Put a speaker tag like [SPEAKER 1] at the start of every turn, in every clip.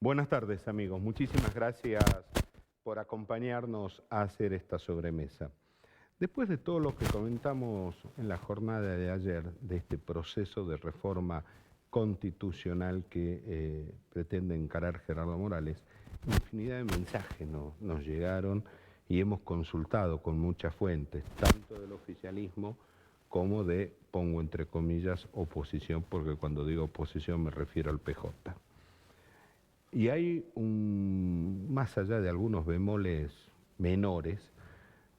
[SPEAKER 1] Buenas tardes, amigos. Muchísimas gracias por acompañarnos a hacer esta sobremesa. Después de todo lo que comentamos en la jornada de ayer, de este proceso de reforma constitucional que pretende encarar Gerardo Morales, infinidad de mensajes nos llegaron y hemos consultado con muchas fuentes, tanto del oficialismo como de, pongo entre comillas, oposición, porque cuando digo oposición me refiero al PJ. Y hay más allá de algunos bemoles menores,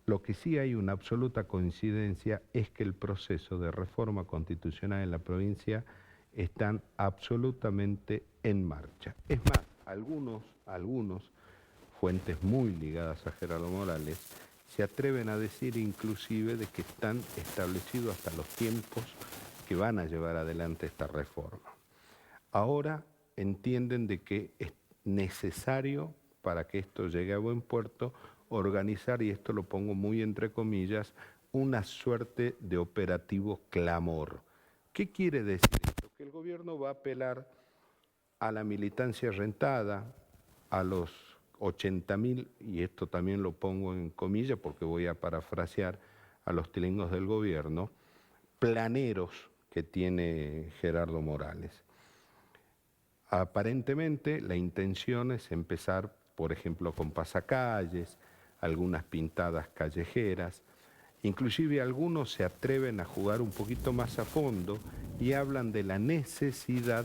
[SPEAKER 1] lo que sí hay una absoluta coincidencia es que el proceso de reforma constitucional en la provincia están absolutamente en marcha. Es más, algunos, fuentes muy ligadas a Gerardo Morales, se atreven a decir inclusive de que están establecidos hasta los tiempos que van a llevar adelante esta reforma. Ahora entienden de que es necesario, para que esto llegue a buen puerto, organizar, y esto lo pongo muy entre comillas, una suerte de operativo clamor. ¿Qué quiere decir esto? Que el gobierno va a apelar a la militancia rentada, a los 80.000, y esto también lo pongo en comillas porque voy a parafrasear a los tilingos del gobierno, planeros que tiene Gerardo Morales. Aparentemente la intención es empezar, por ejemplo, con pasacalles, algunas pintadas callejeras, inclusive algunos se atreven a jugar un poquito más a fondo y hablan de la necesidad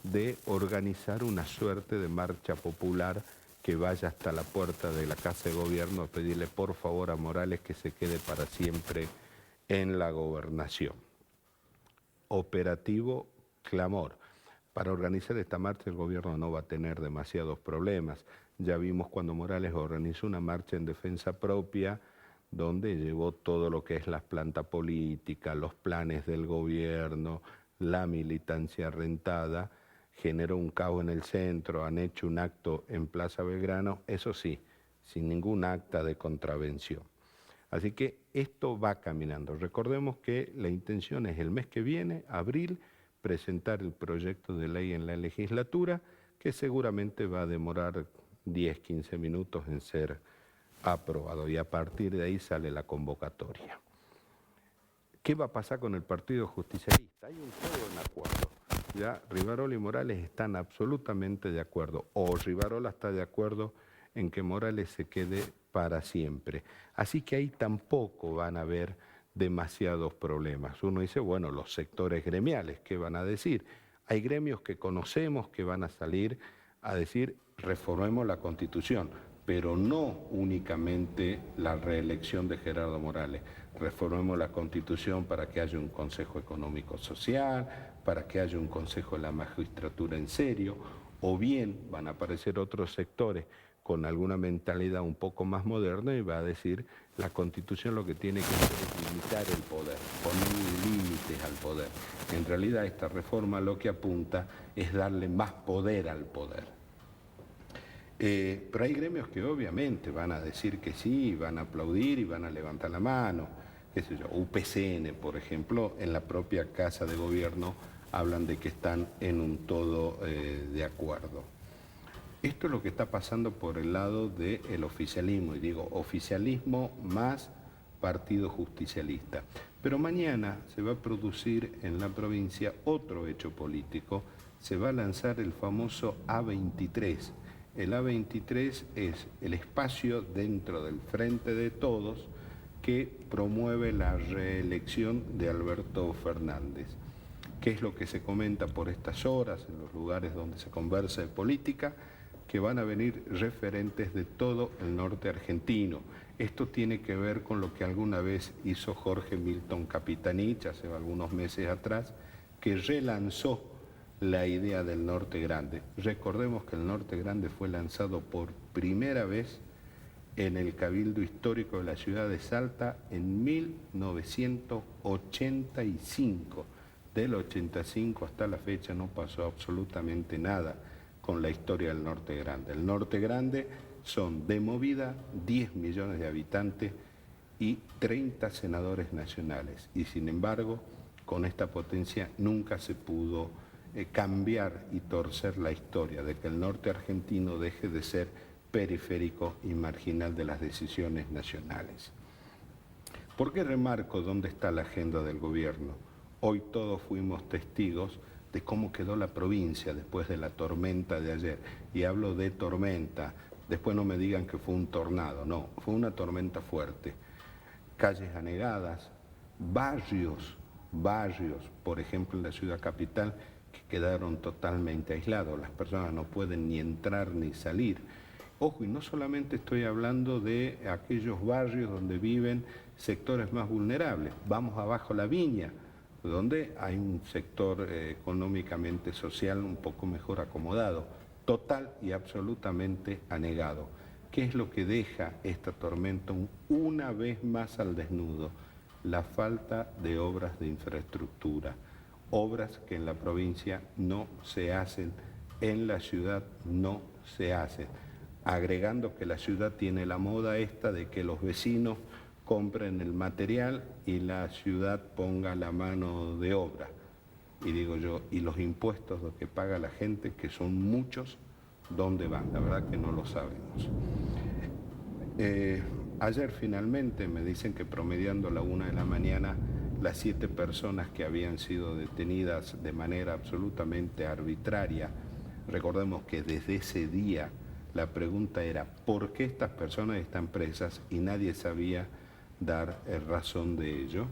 [SPEAKER 1] de organizar una suerte de marcha popular que vaya hasta la puerta de la Casa de Gobierno a pedirle por favor a Morales que se quede para siempre en la gobernación. Operativo clamor. Para organizar esta marcha el gobierno no va a tener demasiados problemas. Ya vimos cuando Morales organizó una marcha en defensa propia, donde llevó todo lo que es la planta política, los planes del gobierno, la militancia rentada, generó un caos en el centro, han hecho un acto en Plaza Belgrano, eso sí, sin ningún acta de contravención. Así que esto va caminando. Recordemos que la intención es el mes que viene, abril, presentar el proyecto de ley en la legislatura, que seguramente va a demorar 10, 15 minutos en ser aprobado, y a partir de ahí sale la convocatoria. ¿Qué va a pasar con el Partido Justicialista? Hay un todo en acuerdo. Ya Rivarola y Morales están absolutamente de acuerdo, o Rivarola está de acuerdo en que Morales se quede para siempre. Así que ahí tampoco van a haber demasiados problemas. Uno dice, bueno, los sectores gremiales, ¿qué van a decir? Hay gremios que conocemos que van a salir a decir, reformemos la Constitución, pero no únicamente la reelección de Gerardo Morales. Reformemos la Constitución para que haya un Consejo Económico Social, para que haya un Consejo de la Magistratura en serio, o bien van a aparecer otros sectores con alguna mentalidad un poco más moderna y va a decir la Constitución lo que tiene que hacer es limitar el poder, poner límites al poder. En realidad esta reforma lo que apunta es darle más poder al poder. Pero hay gremios que obviamente van a decir que sí, van a aplaudir y van a levantar la mano, qué sé yo, UPCN, por ejemplo, en la propia Casa de Gobierno hablan de que están en un todo de acuerdo. Esto es lo que está pasando por el lado del oficialismo, y digo oficialismo más Partido Justicialista. Pero mañana se va a producir en la provincia otro hecho político, se va a lanzar el famoso A23. El A23 es el espacio dentro del Frente de Todos que promueve la reelección de Alberto Fernández. ¿Qué es lo que se comenta por estas horas en los lugares donde se conversa de política? Que van a venir referentes de todo el norte argentino. Esto tiene que ver con lo que alguna vez hizo Jorge Milton Capitanich hace algunos meses atrás, que relanzó la idea del Norte Grande. Recordemos que el Norte Grande fue lanzado por primera vez en el Cabildo Histórico de la ciudad de Salta en 1985. Del 85 hasta la fecha no pasó absolutamente nada con la historia del Norte Grande. El Norte Grande son de movida 10 millones de habitantes y 30 senadores nacionales. Y sin embargo, con esta potencia nunca se pudo cambiar y torcer la historia, de que el norte argentino deje de ser periférico y marginal de las decisiones nacionales. ¿Por qué remarco dónde está la agenda del gobierno? Hoy todos fuimos testigos de cómo quedó la provincia después de la tormenta de ayer. Y hablo de tormenta, después no me digan que fue un tornado, no, fue una tormenta fuerte. Calles anegadas, barrios, por ejemplo en la ciudad capital, que quedaron totalmente aislados. Las personas no pueden ni entrar ni salir. Ojo, y no solamente estoy hablando de aquellos barrios donde viven sectores más vulnerables. Vamos abajo la Viña, donde hay un sector económicamente social un poco mejor acomodado, total y absolutamente anegado. ¿Qué es lo que deja esta tormenta una vez más al desnudo? La falta de obras de infraestructura, obras que en la provincia no se hacen, en la ciudad no se hacen, agregando que la ciudad tiene la moda esta de que los vecinos compren el material y la ciudad ponga la mano de obra. Y digo yo, ¿y los impuestos que paga la gente, que son muchos, dónde van? La verdad que no lo sabemos. Ayer finalmente me dicen que promediando la 1 de la mañana, las 7 personas que habían sido detenidas de manera absolutamente arbitraria, recordemos que desde ese día la pregunta era ¿por qué estas personas están presas? Y nadie sabía dar razón de ello,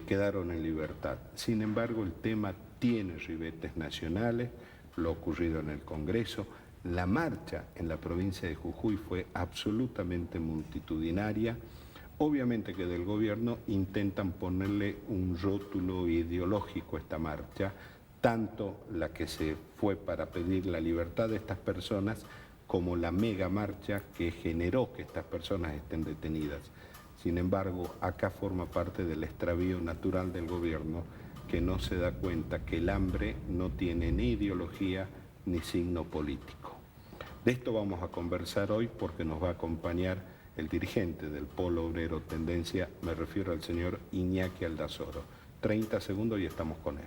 [SPEAKER 1] quedaron en libertad. Sin embargo, el tema tiene ribetes nacionales, lo ocurrido en el Congreso. La marcha en la provincia de Jujuy fue absolutamente multitudinaria. Obviamente que del gobierno intentan ponerle un rótulo ideológico a esta marcha, tanto la que se fue para pedir la libertad de estas personas, como la mega marcha que generó que estas personas estén detenidas. Sin embargo, acá forma parte del extravío natural del gobierno, que no se da cuenta que el hambre no tiene ni ideología ni signo político. De esto vamos a conversar hoy porque nos va a acompañar el dirigente del Polo Obrero Tendencia, me refiero al señor Iñaki Aldazoro. 30 segundos y estamos con él.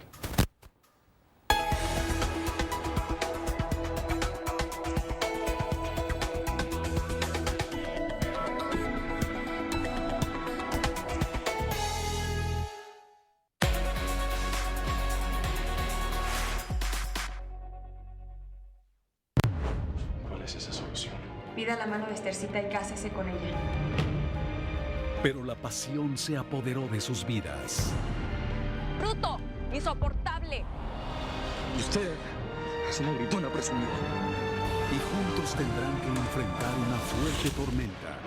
[SPEAKER 2] Esa solución.
[SPEAKER 3] Pida la mano de Esthercita y cásese con ella.
[SPEAKER 4] Pero la pasión se apoderó de sus vidas.
[SPEAKER 5] ¡Bruto! ¡Insoportable!
[SPEAKER 2] Y usted es una gritona presumida.
[SPEAKER 4] Y juntos tendrán que enfrentar una fuerte tormenta.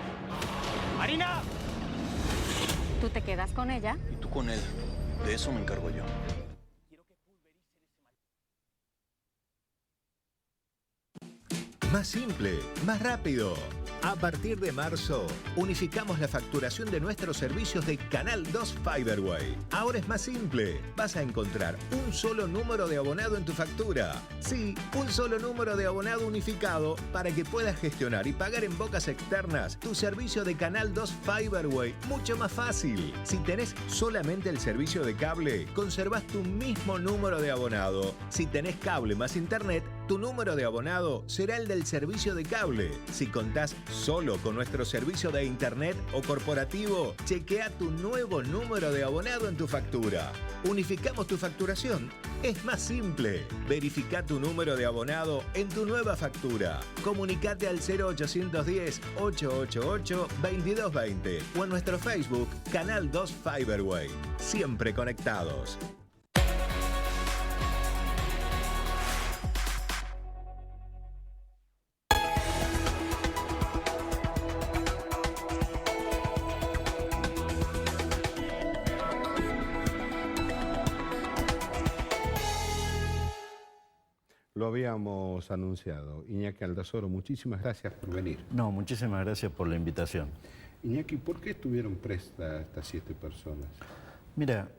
[SPEAKER 2] ¡Marina!
[SPEAKER 5] ¿Tú te quedas con ella?
[SPEAKER 2] Y tú con él. De eso me encargo yo.
[SPEAKER 6] Más simple, más rápido. A partir de marzo, unificamos la facturación de nuestros servicios de Canal 2 Fiberway. Ahora es más simple. Vas a encontrar un solo número de abonado en tu factura. Sí, un solo número de abonado unificado para que puedas gestionar y pagar en bocas externas tu servicio de Canal 2 Fiberway. Mucho más fácil. Si tenés solamente el servicio de cable, conservás tu mismo número de abonado. Si tenés cable más internet, tu número de abonado será el del servicio de cable. Si contás solo con nuestro servicio de internet o corporativo, chequea tu nuevo número de abonado en tu factura. Unificamos tu facturación. Es más simple. Verifica tu número de abonado en tu nueva factura. Comunicate al 0810-888-2220 o en nuestro Facebook, Canal 2 Fiberway. Siempre conectados.
[SPEAKER 1] Lo habíamos anunciado. Iñaki Aldazoro, muchísimas gracias por venir.
[SPEAKER 7] No, muchísimas gracias por la invitación.
[SPEAKER 1] Iñaki, ¿por qué estuvieron prestas estas 7 personas?
[SPEAKER 7] Mira,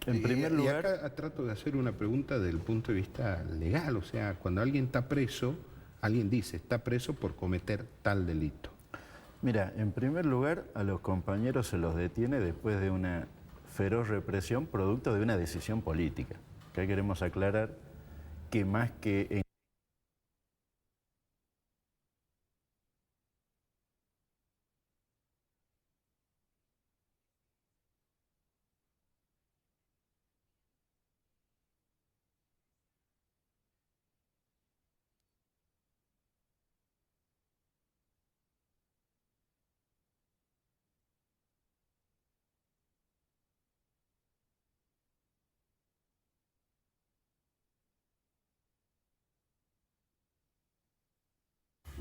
[SPEAKER 7] en primer lugar...
[SPEAKER 1] Y acá trato de hacer una pregunta desde el punto de vista legal. O sea, cuando alguien está preso, alguien dice, está preso por cometer tal delito.
[SPEAKER 7] Mira, en primer lugar, a los compañeros se los detiene después de una feroz represión producto de una decisión política. Acá queremos aclarar que más que en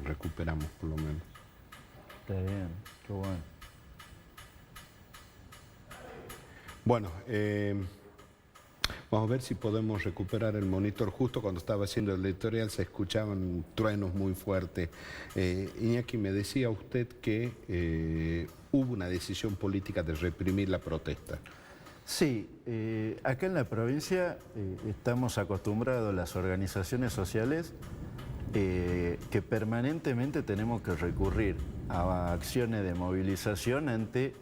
[SPEAKER 1] Recuperamos por lo menos.
[SPEAKER 7] Está bien, qué bueno.
[SPEAKER 1] Bueno, vamos a ver si podemos recuperar el monitor. Justo cuando estaba haciendo el editorial se escuchaban truenos muy fuertes. Iñaki, me decía usted que hubo una decisión política de reprimir la protesta.
[SPEAKER 7] Sí, acá en la provincia estamos acostumbrados las organizaciones sociales que permanentemente tenemos que recurrir a acciones de movilización ante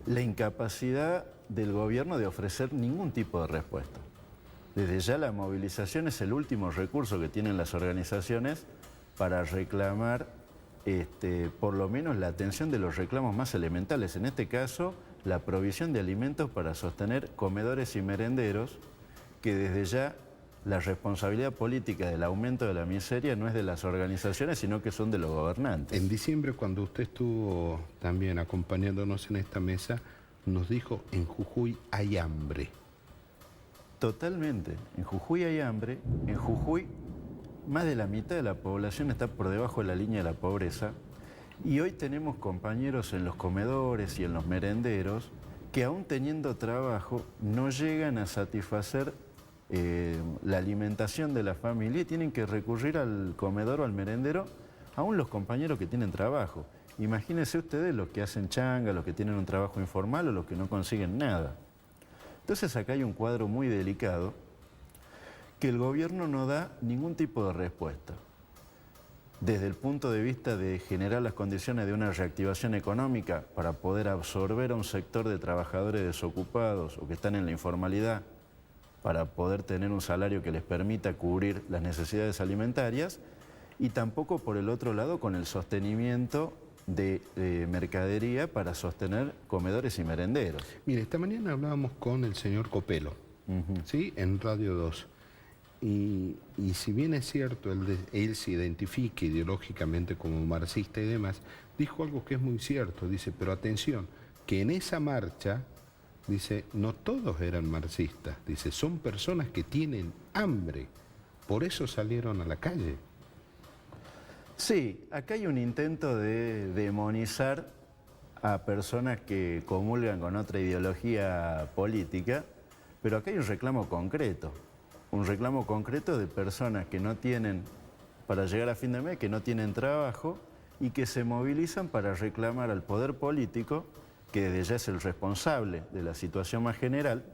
[SPEAKER 7] la incapacidad del gobierno de ofrecer ningún tipo de respuesta. Desde ya la movilización es el último recurso que tienen las organizaciones para reclamar por lo menos la atención de los reclamos más elementales. En este caso, la provisión de alimentos para sostener comedores y merenderos, que desde ya la responsabilidad política del aumento de la miseria no es de las organizaciones, sino que son de los gobernantes.
[SPEAKER 1] En diciembre, cuando usted estuvo también acompañándonos en esta mesa, nos dijo, en Jujuy hay hambre.
[SPEAKER 7] Totalmente. En Jujuy hay hambre. En Jujuy más de la mitad de la población está por debajo de la línea de la pobreza. Y hoy tenemos compañeros en los comedores y en los merenderos que aún teniendo trabajo no llegan a satisfacer la alimentación de la familia y tienen que recurrir al comedor o al merendero, aún los compañeros que tienen trabajo. Imagínense ustedes los que hacen changa, los que tienen un trabajo informal o los que no consiguen nada. Entonces acá hay un cuadro muy delicado que el gobierno no da ningún tipo de respuesta. Desde el punto de vista de generar las condiciones de una reactivación económica para poder absorber a un sector de trabajadores desocupados o que están en la informalidad, para poder tener un salario que les permita cubrir las necesidades alimentarias, y tampoco por el otro lado con el sostenimiento de mercadería para sostener comedores y merenderos.
[SPEAKER 1] Mire, esta mañana hablábamos con el señor Copelo, ¿sí? En Radio 2. Y si bien es cierto, él se identifica ideológicamente como marxista y demás, dijo algo que es muy cierto. Dice, pero atención, que en esa marcha, dice, no todos eran marxistas. Dice, son personas que tienen hambre, por eso salieron a la calle.
[SPEAKER 7] Sí, acá hay un intento de demonizar a personas que comulgan con otra ideología política, pero acá hay un reclamo concreto de personas que no tienen, para llegar a fin de mes, que no tienen trabajo y que se movilizan para reclamar al poder político, que desde ya es el responsable de la situación más general,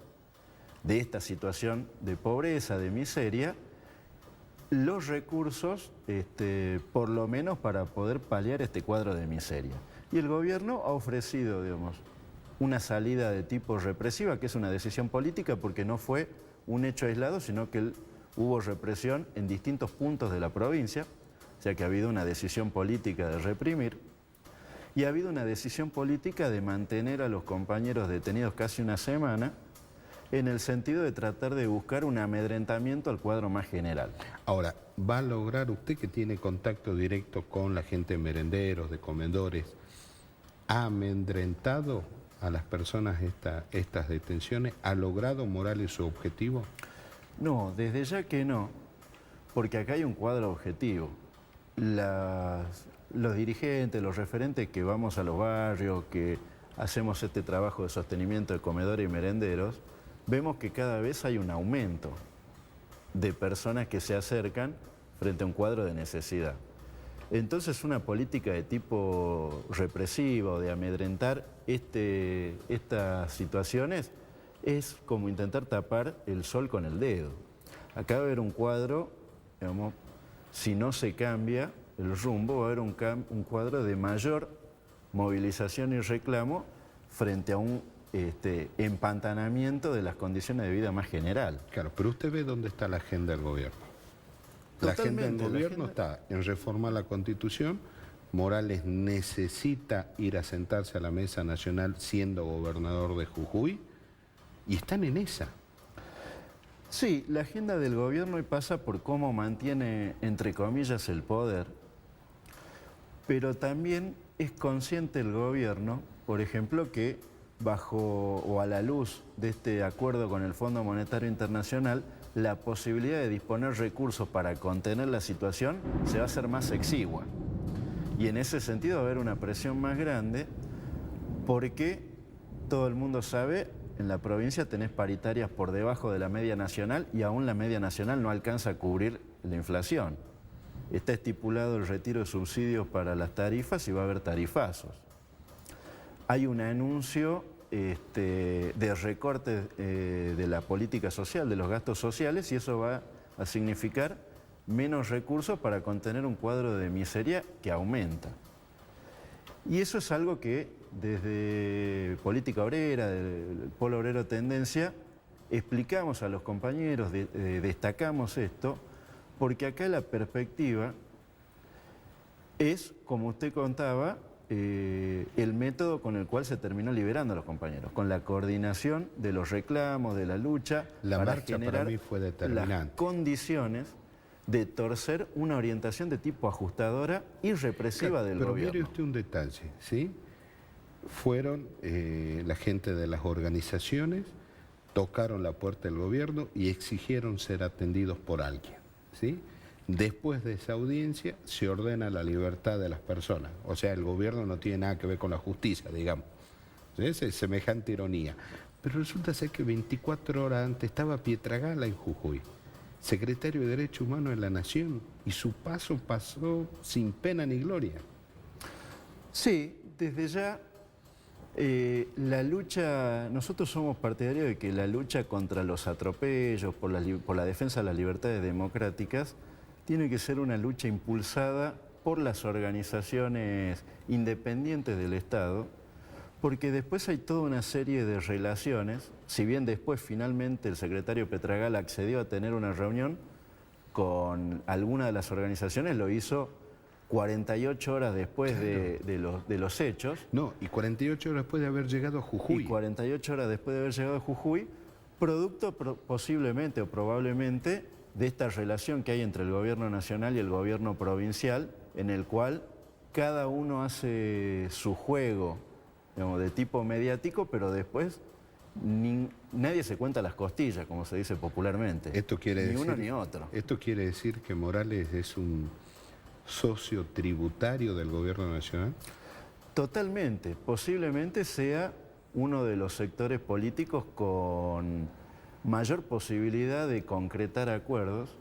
[SPEAKER 7] de esta situación de pobreza, de miseria, los recursos, por lo menos para poder paliar este cuadro de miseria. Y el gobierno ha ofrecido, digamos, una salida de tipo represiva, que es una decisión política porque no fue un hecho aislado, sino que hubo represión en distintos puntos de la provincia, o sea que ha habido una decisión política de reprimir, y ha habido una decisión política de mantener a los compañeros detenidos casi una semana, en el sentido de tratar de buscar un amedrentamiento al cuadro más general. Ahora,
[SPEAKER 1] ¿va a lograr usted, que tiene contacto directo con la gente de merenderos, de comedores, ha amedrentado a las personas estas detenciones? ¿Ha logrado Morales su objetivo?
[SPEAKER 7] No, desde ya que no, porque acá hay un cuadro objetivo. Los dirigentes, los referentes que vamos a los barrios, que hacemos este trabajo de sostenimiento de comedores y merenderos, vemos que cada vez hay un aumento de personas que se acercan frente a un cuadro de necesidad. Entonces una política de tipo represivo, de amedrentar estas situaciones, es como intentar tapar el sol con el dedo. Acá va a haber un cuadro, digamos, si no se cambia el rumbo, va a haber un cuadro de mayor movilización y reclamo frente a un empantanamiento de las condiciones de vida más general.
[SPEAKER 1] Claro, pero usted ve dónde está la agenda del gobierno. La agenda del gobierno está en reformar la Constitución. Morales necesita ir a sentarse a la mesa nacional siendo gobernador de Jujuy y están en esa.
[SPEAKER 7] Sí, la agenda del gobierno pasa por cómo mantiene, entre comillas, el poder, pero también es consciente el gobierno, por ejemplo, que bajo o a la luz de este acuerdo con el Fondo Monetario Internacional, la posibilidad de disponer recursos para contener la situación se va a hacer más exigua. Y en ese sentido va a haber una presión más grande porque todo el mundo sabe, en la provincia tenés paritarias por debajo de la media nacional y aún la media nacional no alcanza a cubrir la inflación. Está estipulado el retiro de subsidios para las tarifas y va a haber tarifazos. Hay un anuncio de recorte de la política social, de los gastos sociales, y eso va a significar menos recursos para contener un cuadro de miseria que aumenta. Y eso es algo que desde Política Obrera, del Polo Obrero Tendencia, explicamos a los compañeros, destacamos esto, porque acá la perspectiva es, como usted contaba, el método con el cual se terminó liberando a los compañeros, con la coordinación de los reclamos, de la lucha,
[SPEAKER 1] La
[SPEAKER 7] para
[SPEAKER 1] marcha
[SPEAKER 7] generar
[SPEAKER 1] para mí fue determinante.
[SPEAKER 7] las condiciones de torcer una orientación de tipo ajustadora y represiva del
[SPEAKER 1] Pero
[SPEAKER 7] gobierno.
[SPEAKER 1] mire usted un detalle, ¿sí? Fueron la gente de las organizaciones, tocaron la puerta del gobierno y exigieron ser atendidos por alguien, ¿sí? Después de esa audiencia se ordena la libertad de las personas. O sea, el gobierno no tiene nada que ver con la justicia, digamos. Es semejante ironía. Pero resulta ser que 24 horas antes estaba Pietragala en Jujuy, secretario de Derechos Humanos de la Nación, y su paso pasó sin pena ni gloria.
[SPEAKER 7] Sí, desde ya la lucha, nosotros somos partidarios de que la lucha contra los atropellos, por la defensa de las libertades democráticas, tiene que ser una lucha impulsada por las organizaciones independientes del Estado, porque después hay toda una serie de relaciones, si bien después finalmente el secretario Pietragala accedió a tener una reunión con alguna de las organizaciones, lo hizo 48 horas después de los hechos.
[SPEAKER 1] No, y 48 horas después de haber llegado a Jujuy.
[SPEAKER 7] Y 48 horas después de haber llegado a Jujuy, producto posiblemente o probablemente de esta relación que hay entre el gobierno nacional y el gobierno provincial, en el cual cada uno hace su juego, digamos, de tipo mediático, pero después nadie se cuenta las costillas, como se dice popularmente.
[SPEAKER 1] Esto quiere
[SPEAKER 7] ni
[SPEAKER 1] decir,
[SPEAKER 7] uno ni otro.
[SPEAKER 1] Esto quiere decir que Morales es un socio tributario del gobierno nacional.
[SPEAKER 7] Totalmente. Posiblemente sea uno de los sectores políticos con mayor posibilidad de concretar acuerdos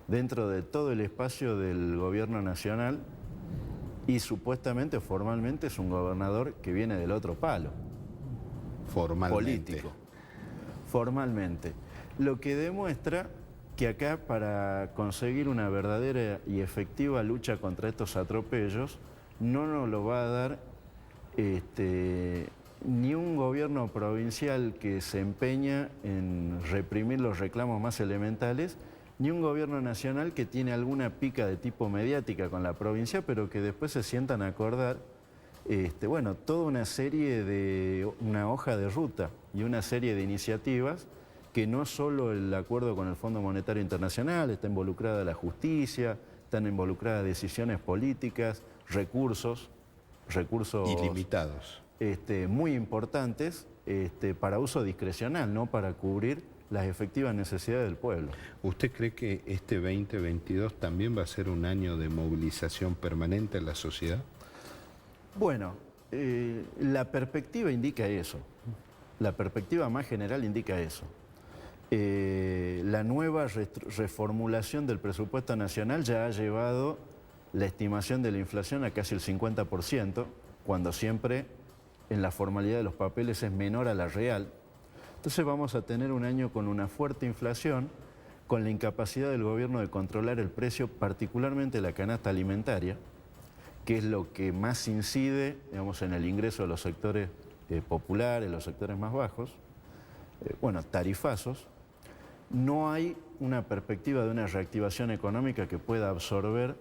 [SPEAKER 7] dentro de todo el espacio del gobierno nacional y supuestamente o formalmente es un gobernador que viene del otro palo.
[SPEAKER 1] Formalmente.
[SPEAKER 7] Político. Formalmente. Lo que demuestra que acá para conseguir una verdadera y efectiva lucha contra estos atropellos no nos lo va a dar ni un gobierno provincial que se empeña en reprimir los reclamos más elementales, ni un gobierno nacional que tiene alguna pica de tipo mediática con la provincia, pero que después se sientan a acordar, bueno, toda una serie de, una hoja de ruta y una serie de iniciativas que no solo el acuerdo con el Fondo Monetario Internacional, está involucrada la justicia, están involucradas decisiones políticas, recursos
[SPEAKER 1] Ilimitados.
[SPEAKER 7] muy importantes para uso discrecional, no para cubrir las efectivas necesidades del pueblo.
[SPEAKER 1] ¿Usted cree que este 2022 también va a ser un año de movilización permanente en la sociedad?
[SPEAKER 7] Bueno, la perspectiva indica eso. La perspectiva más general indica eso. La nueva reformulación del presupuesto nacional ya ha llevado la estimación de la inflación a casi el 50%, cuando siempre en la formalidad de los papeles es menor a la real. Entonces vamos a tener un año con una fuerte inflación, con la incapacidad del gobierno de controlar el precio, particularmente la canasta alimentaria, que es lo que más incide, digamos, en el ingreso de los sectores populares, los sectores más bajos, bueno, tarifazos, no hay una perspectiva de una reactivación económica que pueda absorber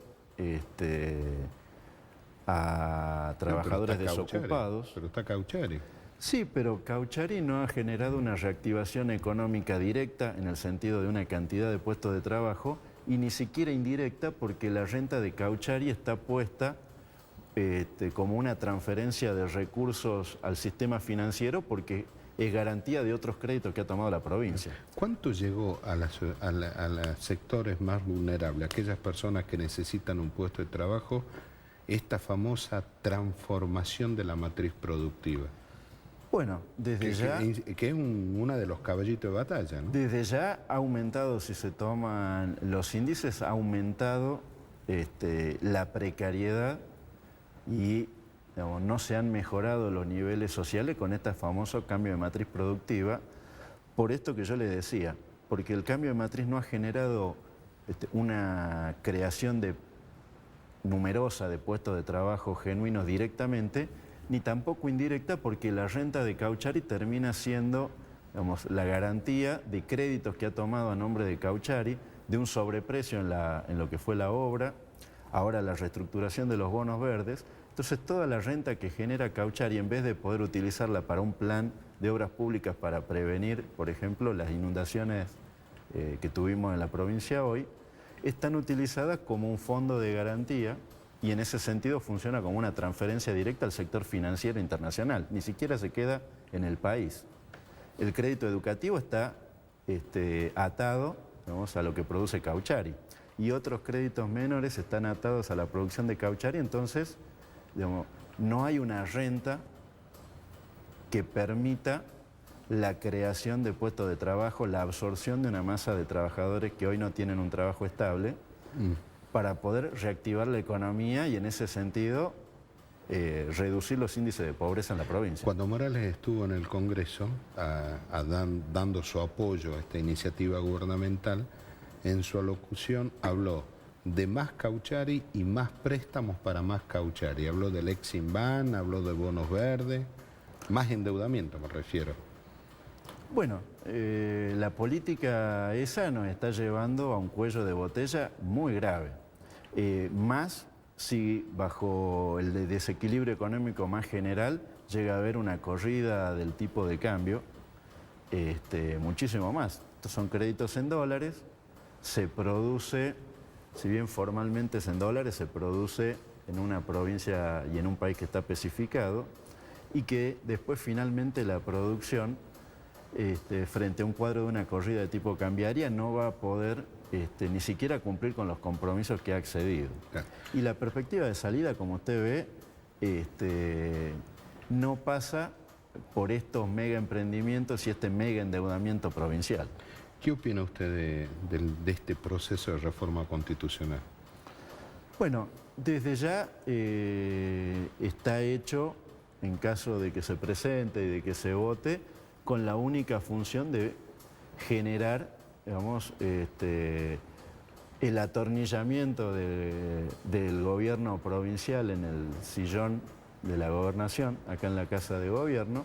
[SPEAKER 7] a trabajadores desocupados.
[SPEAKER 1] Pero está Cauchari.
[SPEAKER 7] Sí, pero Cauchari no ha generado una reactivación económica directa en el sentido de una cantidad de puestos de trabajo y ni siquiera indirecta porque la renta de Cauchari está puesta como una transferencia de recursos al sistema financiero porque es garantía de otros créditos que ha tomado la provincia.
[SPEAKER 1] ¿Cuánto llegó a los sectores más vulnerables, aquellas personas que necesitan un puesto de trabajo, esta famosa transformación de la matriz productiva?
[SPEAKER 7] Bueno, desde ya...
[SPEAKER 1] Que es uno de los caballitos de batalla, ¿no?
[SPEAKER 7] Desde ya ha aumentado, si se toman los índices, ha aumentado la precariedad y digamos, no se han mejorado los niveles sociales con este famoso cambio de matriz productiva. Por esto que yo le decía, porque el cambio de matriz no ha generado una creación numerosa de puestos de trabajo genuinos directamente, ni tampoco indirecta porque la renta de Cauchari termina siendo, digamos, la garantía de créditos que ha tomado a nombre de Cauchari, de un sobreprecio en lo que fue la obra, ahora la reestructuración de los bonos verdes. Entonces toda la renta que genera Cauchari, en vez de poder utilizarla para un plan de obras públicas para prevenir, por ejemplo, las inundaciones que tuvimos en la provincia hoy, están utilizadas como un fondo de garantía y en ese sentido funciona como una transferencia directa al sector financiero internacional, ni siquiera se queda en el país. El crédito educativo está atado, digamos, a lo que produce Cauchari y otros créditos menores están atados a la producción de Cauchari, entonces digamos, no hay una renta que permita la creación de puestos de trabajo, la absorción de una masa de trabajadores que hoy no tienen un trabajo estable para poder reactivar la economía y en ese sentido reducir los índices de pobreza en la provincia.
[SPEAKER 1] Cuando Morales estuvo en el Congreso dando su apoyo a esta iniciativa gubernamental, en su alocución habló de más Cauchari y más préstamos para más Cauchari. Habló del Eximban, habló de bonos verdes, más endeudamiento me refiero.
[SPEAKER 7] Bueno, la política esa nos está llevando a un cuello de botella muy grave. Más si bajo el desequilibrio económico más general llega a haber una corrida del tipo de cambio, muchísimo más. Estos son créditos en dólares, se produce, si bien formalmente es en dólares, se produce en una provincia y en un país que está especificado y que después finalmente la producción frente a un cuadro de una corrida de tipo cambiaria no va a poder ni siquiera cumplir con los compromisos que ha accedido.
[SPEAKER 1] Claro.
[SPEAKER 7] Y la perspectiva de salida, como usted ve, no pasa por estos mega emprendimientos y este mega endeudamiento provincial.
[SPEAKER 1] ¿Qué opina usted de este proceso de reforma constitucional?
[SPEAKER 7] Bueno, desde ya está hecho, en caso de que se presente y de que se vote, con la única función de generar, digamos, el atornillamiento del gobierno provincial en el sillón de la gobernación, acá en la Casa de Gobierno.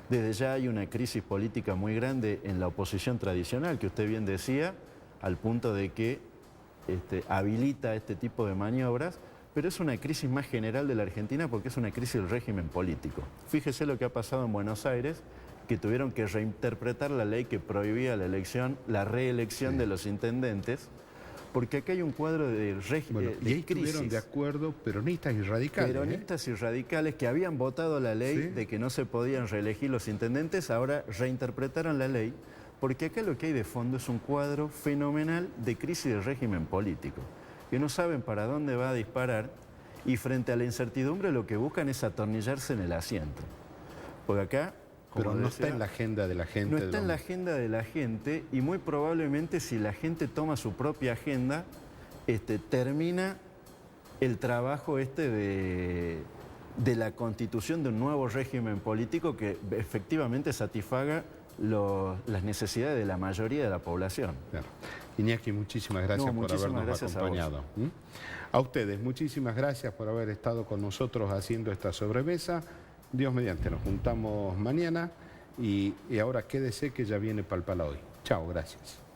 [SPEAKER 7] Desde ya hay una crisis política muy grande en la oposición tradicional, que usted bien decía, al punto de que habilita este tipo de maniobras, pero es una crisis más general de la Argentina porque es una crisis del régimen político. Fíjese lo que ha pasado en Buenos Aires, que tuvieron que reinterpretar la ley que prohibía la reelección de los intendentes, porque acá hay un cuadro de régimen
[SPEAKER 1] y ahí estuvieron de acuerdo peronistas y radicales.
[SPEAKER 7] Peronistas y radicales que habían votado la ley de que no se podían reelegir los intendentes, ahora reinterpretaron la ley, porque acá lo que hay de fondo es un cuadro fenomenal de crisis del régimen político, que no saben para dónde va a disparar y frente a la incertidumbre lo que buscan es atornillarse en el asiento. Porque acá...
[SPEAKER 1] Pero no está en la agenda de la gente.
[SPEAKER 7] No está en la agenda de la gente y muy probablemente si la gente toma su propia agenda, termina el trabajo de la constitución de un nuevo régimen político que efectivamente satisfaga las necesidades de la mayoría de la población.
[SPEAKER 1] Claro. Iñaki, muchísimas gracias por habernos acompañado. A ustedes, muchísimas gracias por haber estado con nosotros haciendo esta sobremesa. Dios mediante, nos juntamos mañana y ahora quédese que ya viene Palpala hoy. Chao, gracias.